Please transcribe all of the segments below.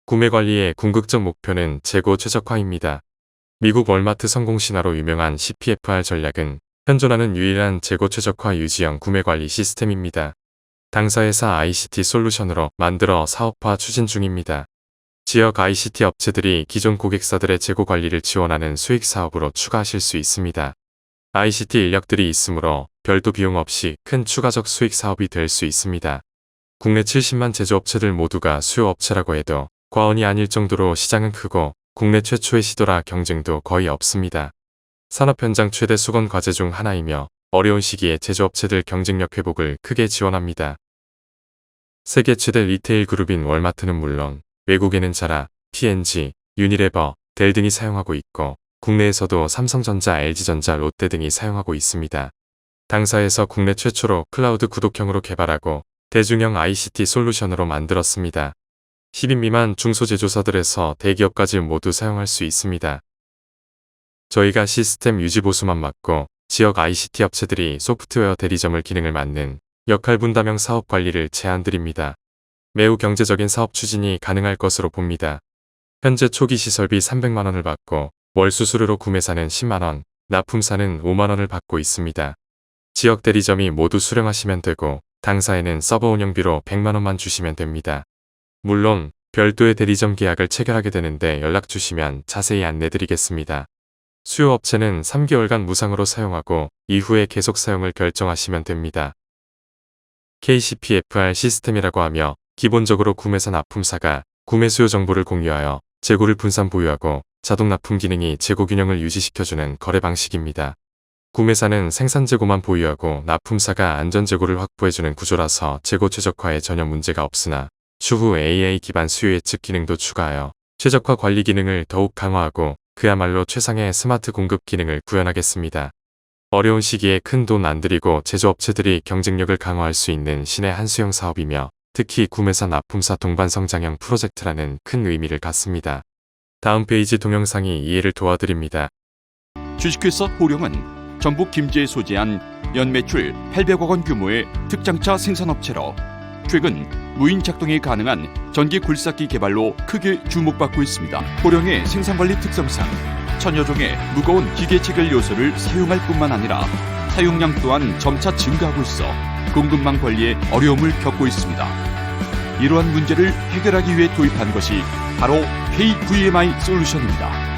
구매 관리의 궁극적 목표는 재고 최적화입니다. 미국 월마트 성공 신화로 유명한 CPFR 전략은 현존하는 유일한 재고 최적화 유지형 구매 관리 시스템입니다. 당사회사 ICT 솔루션으로 만들어 사업화 추진 중입니다. 지역 ICT 업체들이 기존 고객사들의 재고 관리를 지원하는 수익 사업으로 추가하실 수 있습니다. ICT 인력들이 있으므로 별도 비용 없이 큰 추가적 수익 사업이 될 수 있습니다. 국내 70만 제조업체들 모두가 수요업체라고 해도 과언이 아닐 정도로 시장은 크고 국내 최초의 시도라 경쟁도 거의 없습니다. 산업 현장 최대 수건 과제 중 하나이며 어려운 시기에 제조업체들 경쟁력 회복을 크게 지원합니다. 세계 최대 리테일 그룹인 월마트는 물론 외국에는 자라, P&G, 유니레버, 델 등이 사용하고 있고 국내에서도 삼성전자, LG전자, 롯데 등이 사용하고 있습니다. 당사에서 국내 최초로 클라우드 구독형으로 개발하고 대중형 ICT 솔루션으로 만들었습니다. 10인 미만 중소제조사들에서 대기업까지 모두 사용할 수 있습니다. 저희가 시스템 유지 보수만 맡고 지역 ICT 업체들이 소프트웨어 대리점을 기능을 맡는 역할 분담형 사업 관리를 제안드립니다. 매우 경제적인 사업 추진이 가능할 것으로 봅니다. 현재 초기 시설비 300만원을 받고 월 수수료로 구매사는 10만원, 납품사는 5만원을 받고 있습니다. 지역 대리점이 모두 수령하시면 되고 당사에는 서버 운영비로 100만원만 주시면 됩니다. 물론 별도의 대리점 계약을 체결하게 되는데 연락 주시면 자세히 안내드리겠습니다. 수요업체는 3개월간 무상으로 사용하고 이후에 계속 사용을 결정하시면 됩니다. KCPFR 시스템이라고 하며 기본적으로 구매사 납품사가 구매 수요 정보를 공유하여 재고를 분산 보유하고 자동 납품 기능이 재고 균형을 유지시켜주는 거래 방식입니다. 구매사는 생산 재고만 보유하고 납품사가 안전 재고를 확보해주는 구조라서 재고 최적화에 전혀 문제가 없으나 추후 AI 기반 수요 예측 기능도 추가하여 최적화 관리 기능을 더욱 강화하고 그야말로 최상의 스마트 공급 기능을 구현하겠습니다. 어려운 시기에 큰 돈 안 들이고 제조업체들이 경쟁력을 강화할 수 있는 신의 한 수형 사업이며 특히 구매사 납품사 동반 성장형 프로젝트라는 큰 의미를 갖습니다. 다음 페이지 동영상이 이해를 도와드립니다. 주식회사 호령은 전북 김제에 소재한 연매출 800억 원 규모의 특장차 생산업체로 최근 무인 작동이 가능한 전기 굴삭기 개발로 크게 주목받고 있습니다. 호령의 생산관리 특성상 천여 종의 무거운 기계 체결 요소를 사용할 뿐만 아니라 사용량 또한 점차 증가하고 있어 공급망 관리에 어려움을 겪고 있습니다. 이러한 문제를 해결하기 위해 도입한 것이 바로 KVMI 솔루션입니다.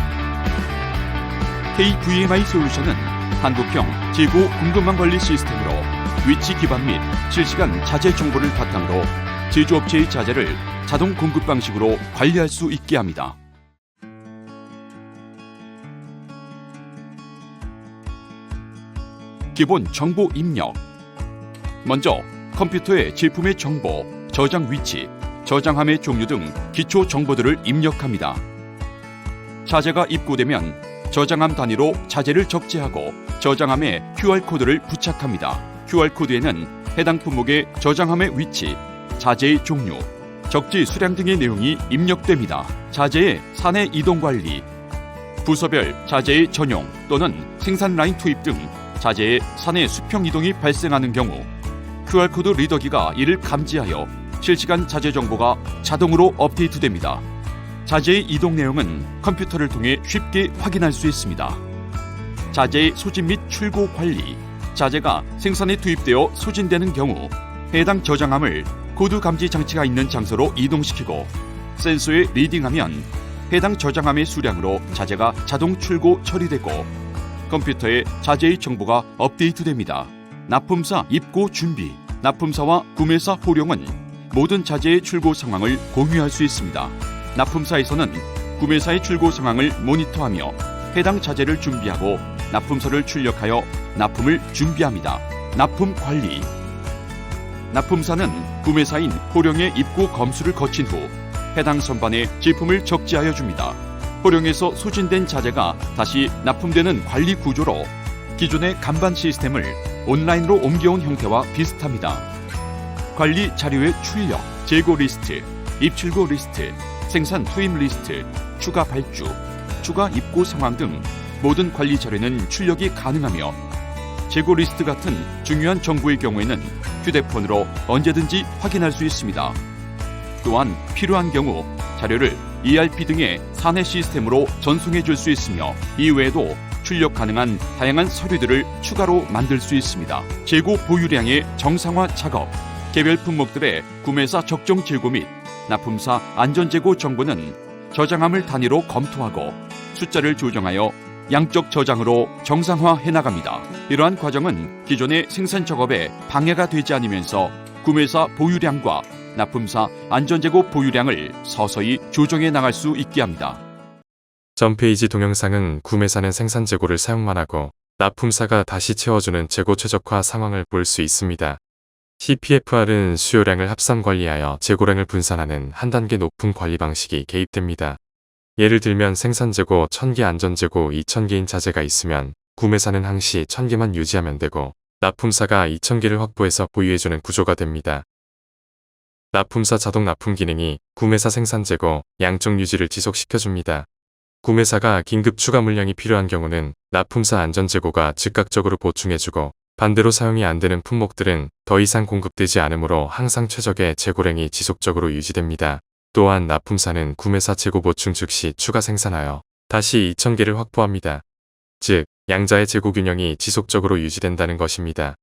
KVMI 솔루션은 한국형 재고 공급망 관리 시스템으로 위치 기반 및 실시간 자재 정보를 바탕으로 제조업체의 자재를 자동 공급 방식으로 관리할 수 있게 합니다. 기본 정보 입력. 먼저 컴퓨터에 제품의 정보, 저장 위치, 저장함의 종류 등 기초 정보들을 입력합니다. 자재가 입고되면 저장함 단위로 자재를 적재하고 저장함에 QR코드를 부착합니다. QR코드에는 해당 품목의 저장함의 위치, 자재의 종류, 적재 수량 등의 내용이 입력됩니다. 자재의 사내 이동 관리, 부서별 자재의 전용 또는 생산 라인 투입 등 자재의 사내 수평 이동이 발생하는 경우 QR코드 리더기가 이를 감지하여 실시간 자재 정보가 자동으로 업데이트됩니다. 자재의 이동 내용은 컴퓨터를 통해 쉽게 확인할 수 있습니다. 자재의 소진 및 출고 관리. 자재가 생산에 투입되어 소진되는 경우 해당 저장함을 코드 감지 장치가 있는 장소로 이동시키고 센서에 리딩하면 해당 저장함의 수량으로 자재가 자동 출고 처리되고 컴퓨터에 자재의 정보가 업데이트됩니다. 납품사 입고 준비. 납품사와 구매사 호령은 모든 자재의 출고 상황을 공유할 수 있습니다. 납품사에서는 구매사의 출고 상황을 모니터하며 해당 자재를 준비하고 납품서를 출력하여 납품을 준비합니다. 납품 관리. 납품사는 구매사인 호령의 입고 검수를 거친 후 해당 선반에 제품을 적재하여 줍니다. 호령에서 소진된 자재가 다시 납품되는 관리 구조로 기존의 간반 시스템을 온라인으로 옮겨온 형태와 비슷합니다. 관리 자료의 출력, 재고 리스트, 입출고 리스트, 생산 투입 리스트, 추가 발주, 추가 입고 상황 등 모든 관리 자료는 출력이 가능하며 재고 리스트 같은 중요한 정보의 경우에는 휴대폰으로 언제든지 확인할 수 있습니다. 또한 필요한 경우 자료를 ERP 등의 사내 시스템으로 전송해 줄 수 있으며 이외에도 출력 가능한 다양한 서류들을 추가로 만들 수 있습니다. 재고 보유량의 정상화 작업, 개별 품목들의 구매사 적정 재고 및 납품사 안전재고 정보는 저장함을 단위로 검토하고 숫자를 조정하여 양적 저장으로 정상화해 나갑니다. 이러한 과정은 기존의 생산 작업에 방해가 되지 않으면서 구매사 보유량과 납품사 안전재고 보유량을 서서히 조정해 나갈 수 있게 합니다. 전 페이지 동영상은 구매사는 생산 재고를 사용만 하고 납품사가 다시 채워주는 재고 최적화 상황을 볼 수 있습니다. CPFR은 수요량을 합산 관리하여 재고량을 분산하는 한 단계 높은 관리 방식이 개입됩니다. 예를 들면 생산 재고 1000개 안전 재고 2000개인 자재가 있으면 구매사는 항시 1000개만 유지하면 되고 납품사가 2000개를 확보해서 보유해주는 구조가 됩니다. 납품사 자동 납품 기능이 구매사 생산 재고 양쪽 유지를 지속시켜줍니다. 구매사가 긴급 추가 물량이 필요한 경우는 납품사 안전 재고가 즉각적으로 보충해주고 반대로 사용이 안 되는 품목들은 더 이상 공급되지 않으므로 항상 최적의 재고량이 지속적으로 유지됩니다. 또한 납품사는 구매사 재고 보충 즉시 추가 생산하여 다시 2000개를 확보합니다. 즉, 양자의 재고 균형이 지속적으로 유지된다는 것입니다.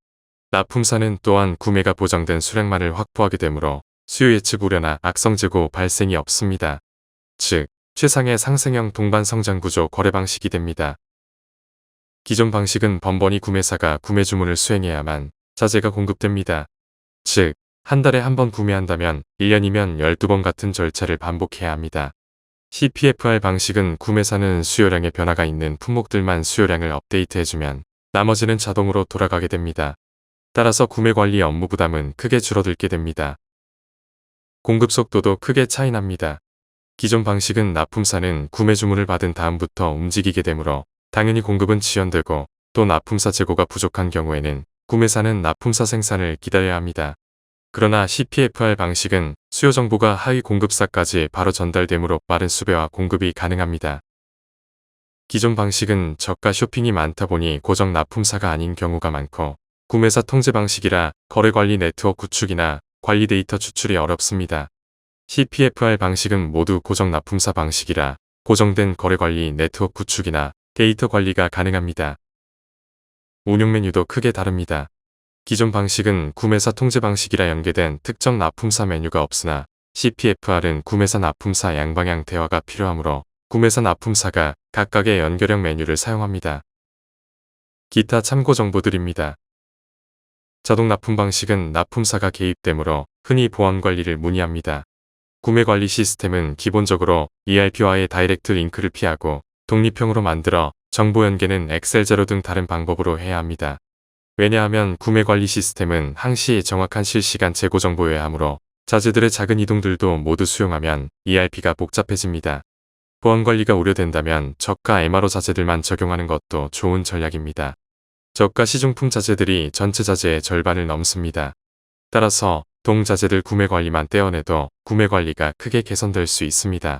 납품사는 또한 구매가 보장된 수량만을 확보하게 되므로 수요 예측 우려나 악성 재고 발생이 없습니다. 즉, 최상의 상생형 동반 성장 구조 거래 방식이 됩니다. 기존 방식은 번번이 구매사가 구매 주문을 수행해야만 자재가 공급됩니다. 즉, 한 달에 한 번 구매한다면 1년이면 12번 같은 절차를 반복해야 합니다. CPFR 방식은 구매사는 수요량에 변화가 있는 품목들만 수요량을 업데이트해주면 나머지는 자동으로 돌아가게 됩니다. 따라서 구매 관리 업무 부담은 크게 줄어들게 됩니다. 공급 속도도 크게 차이 납니다. 기존 방식은 납품사는 구매 주문을 받은 다음부터 움직이게 되므로 당연히 공급은 지연되고 또 납품사 재고가 부족한 경우에는 구매사는 납품사 생산을 기다려야 합니다. 그러나 CPFR 방식은 수요 정보가 하위 공급사까지 바로 전달되므로 빠른 수배와 공급이 가능합니다. 기존 방식은 저가 쇼핑이 많다 보니 고정 납품사가 아닌 경우가 많고 구매사 통제 방식이라 거래 관리 네트워크 구축이나 관리 데이터 추출이 어렵습니다. CPFR 방식은 모두 고정 납품사 방식이라 고정된 거래 관리 네트워크 구축이나 데이터 관리가 가능합니다. 운용 메뉴도 크게 다릅니다. 기존 방식은 구매사 통제 방식이라 연계된 특정 납품사 메뉴가 없으나 CPFR은 구매사 납품사 양방향 대화가 필요하므로 구매사 납품사가 각각의 연결형 메뉴를 사용합니다. 기타 참고 정보들입니다. 자동 납품 방식은 납품사가 개입되므로 흔히 보안 관리를 문의합니다. 구매 관리 시스템은 기본적으로 ERP와의 다이렉트 링크를 피하고 독립형으로 만들어 정보 연계는 엑셀 자료 등 다른 방법으로 해야 합니다. 왜냐하면 구매 관리 시스템은 항시 정확한 실시간 재고 정보여야 하므로 자재들의 작은 이동들도 모두 수용하면 ERP가 복잡해집니다. 보안 관리가 우려된다면 저가 MRO 자재들만 적용하는 것도 좋은 전략입니다. 저가 시중품 자재들이 전체 자재의 절반을 넘습니다. 따라서 동자재들 구매 관리만 떼어내도 구매 관리가 크게 개선될 수 있습니다.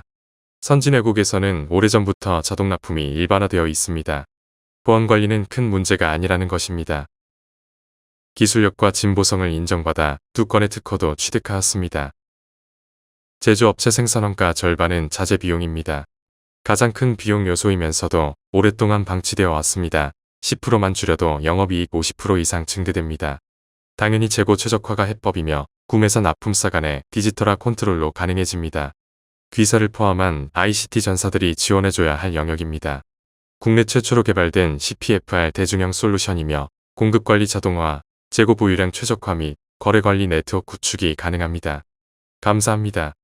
선진 외국에서는 오래전부터 자동 납품이 일반화되어 있습니다. 보안 관리는 큰 문제가 아니라는 것입니다. 기술력과 진보성을 인정받아 2건의 특허도 취득하였습니다. 제조업체 생산원가 절반은 자재 비용입니다. 가장 큰 비용 요소이면서도 오랫동안 방치되어 왔습니다. 10%만 줄여도 영업이익 50% 이상 증대됩니다. 당연히 재고 최적화가 해법이며 구매사 납품사 간의 디지털화 컨트롤로 가능해집니다. 귀사를 포함한 ICT 전사들이 지원해줘야 할 영역입니다. 국내 최초로 개발된 CPFR 대중형 솔루션이며 공급관리 자동화, 재고 보유량 최적화 및 거래관리 네트워크 구축이 가능합니다. 감사합니다.